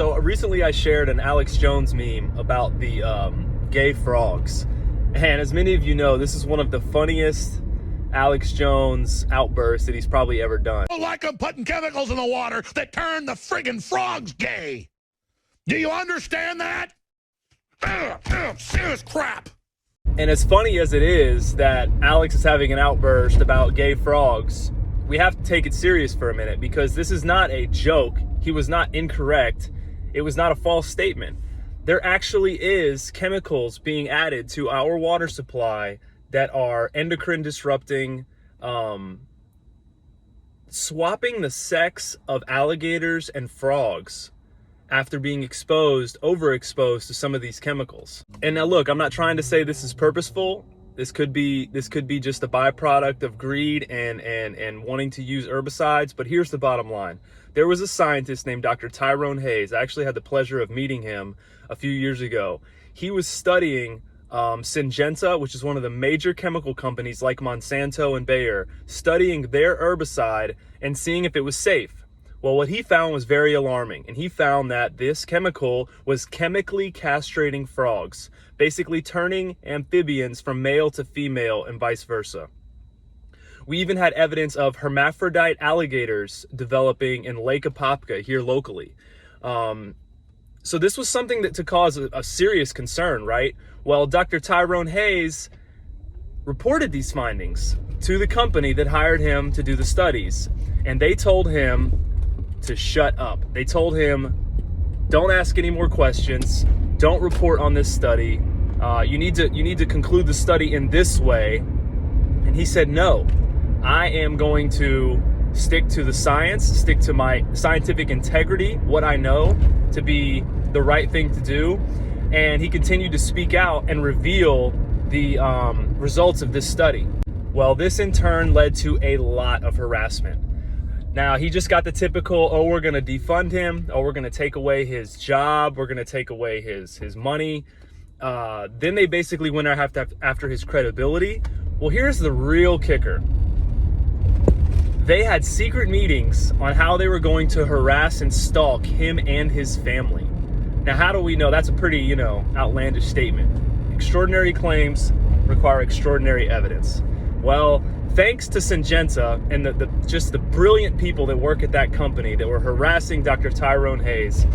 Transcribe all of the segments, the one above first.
So recently I shared an Alex Jones meme about the gay frogs. And as many of you know, this is one of the funniest Alex Jones outbursts that he's probably ever done. I don't like them putting chemicals in the water that turn the friggin' frogs gay. Do you understand that? Serious crap. And as funny as it is that Alex is having an outburst about gay frogs, we have to take it serious for a minute, because this is not a joke. He was not incorrect. It was not a false statement. There actually is chemicals being added to our water supply that are endocrine disrupting, swapping the sex of alligators and frogs after being overexposed to some of these chemicals. And now look, I'm not trying to say this is purposeful. This could be just a byproduct of greed and wanting to use herbicides, but here's the bottom line. There was a scientist named Dr. Tyrone Hayes. I actually had the pleasure of meeting him a few years ago. He was studying Syngenta, which is one of the major chemical companies like Monsanto and Bayer, studying their herbicide and seeing if it was safe. Well, what he found was very alarming, and he found that this chemical was chemically castrating frogs, basically turning amphibians from male to female and vice versa. We even had evidence of hermaphrodite alligators developing in Lake Apopka here locally. So this was something that to cause a serious concern, right? Well, Dr. Tyrone Hayes reported these findings to the company that hired him to do the studies, and they told him to shut up. They told him, don't ask any more questions. Don't report on this study. You need to conclude the study in this way. And he said, no, I am going to stick to the science, stick to my scientific integrity, what I know to be the right thing to do. And he continued to speak out and reveal the results of this study. Well, this in turn led to a lot of harassment. Now, he just got the typical, oh, we're going to defund him. Oh, we're going to take away his job. We're going to take away his money. Then they basically went after his credibility. Well, here's the real kicker. They had secret meetings on how they were going to harass and stalk him and his family. Now, how do we know? That's a pretty, outlandish statement. Extraordinary claims require extraordinary evidence. Well, thanks to Syngenta and the brilliant people that work at that company that were harassing Dr. Tyrone Hayes,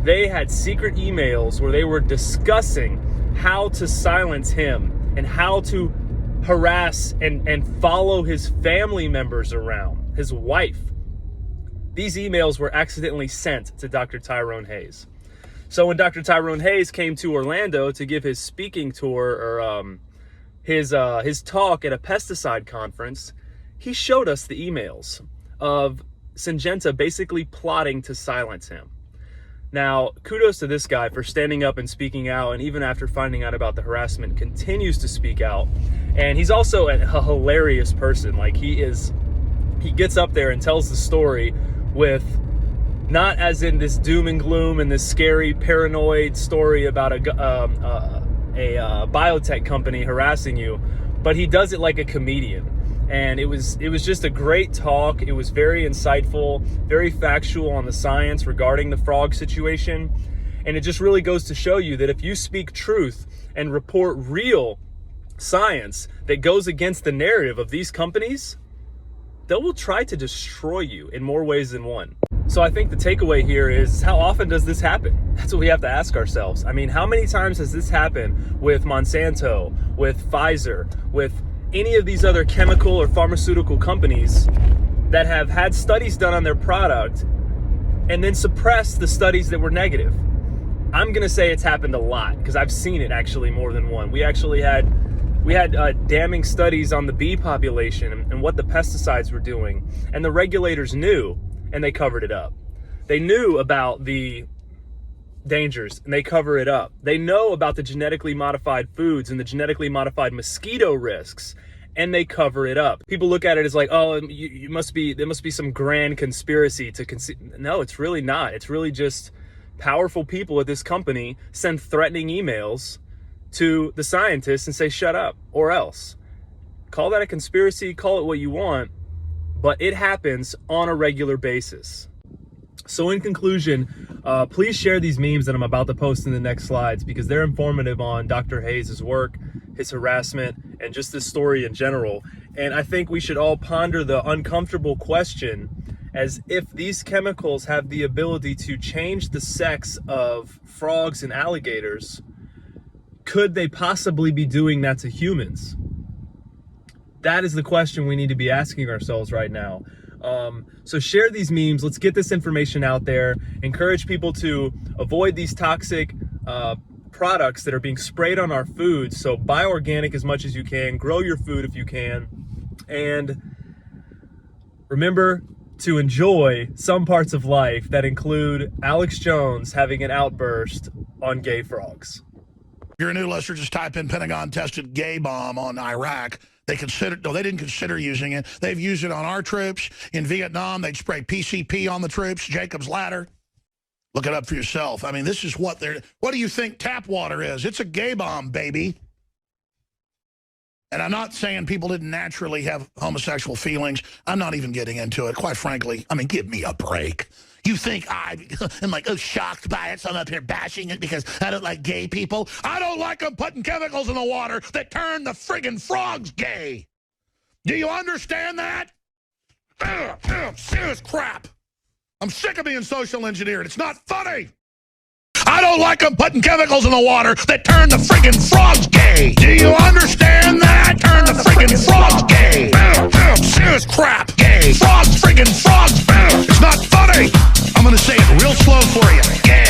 they had secret emails where they were discussing how to silence him and how to harass and follow his family members around, his wife. These emails were accidentally sent to Dr. Tyrone Hayes. So when Dr. Tyrone Hayes came to Orlando to give his speaking tour or his talk at a pesticide conference, he showed us the emails of Syngenta basically plotting to silence him. Now, kudos to this guy for standing up and speaking out, and even after finding out about the harassment, continues to speak out. And he's also a hilarious person. Like, he gets up there and tells the story with not as in this doom and gloom and this scary paranoid story about a biotech company harassing you, but he does it like a comedian. And it was just a great talk. It was very insightful, very factual on the science regarding the frog situation. And it just really goes to show you that if you speak truth and report real science that goes against the narrative of these companies, they will try to destroy you in more ways than one. So I think the takeaway here is, how often does this happen? That's what we have to ask ourselves. I mean, how many times has this happened with Monsanto, with Pfizer, with any of these other chemical or pharmaceutical companies that have had studies done on their product and then suppressed the studies that were negative? I'm going to say it's happened a lot, because I've seen it actually more than one. We had damning studies on the bee population and what the pesticides were doing, and the regulators knew, and they covered it up. They knew about the dangers, and they cover it up. They know about the genetically modified foods and the genetically modified mosquito risks, and they cover it up. People look at it as like, oh, there must be some grand conspiracy to No, it's really not. It's really just powerful people at this company send threatening emails to the scientists and say, shut up, or else. Call that a conspiracy, call it what you want, but it happens on a regular basis. So in conclusion, please share these memes that I'm about to post in the next slides because they're informative on Dr. Hayes' work, his harassment, and just this story in general. And I think we should all ponder the uncomfortable question as if these chemicals have the ability to change the sex of frogs and alligators, could they possibly be doing that to humans? That is the question we need to be asking ourselves right now. So share these memes. Let's get this information out there. Encourage people to avoid these toxic products that are being sprayed on our food. So buy organic as much as you can. Grow your food if you can. And remember to enjoy some parts of life that include Alex Jones having an outburst on gay frogs. If you're a new listener, just type in Pentagon tested gay bomb on Iraq. They didn't consider using it. They've used it on our troops. In Vietnam, they'd spray PCP on the troops, Jacob's Ladder. Look it up for yourself. I mean, this is what do you think tap water is? It's a gay bomb, baby. And I'm not saying people didn't naturally have homosexual feelings. I'm not even getting into it, quite frankly. I mean, give me a break. You think I'm like, shocked by it, so I'm up here bashing it because I don't like gay people? I don't like them putting chemicals in the water that turn the friggin' frogs gay. Do you understand that? Serious crap. I'm sick of being social engineered. It's not funny. I don't like them putting chemicals in the water that turn the friggin' frogs gay. Do you understand that? Turn the friggin' frogs gay. Serious crap. Gay. Frogs, friggin' frogs. It's not funny. I'm going to say it real slow for you. Gay.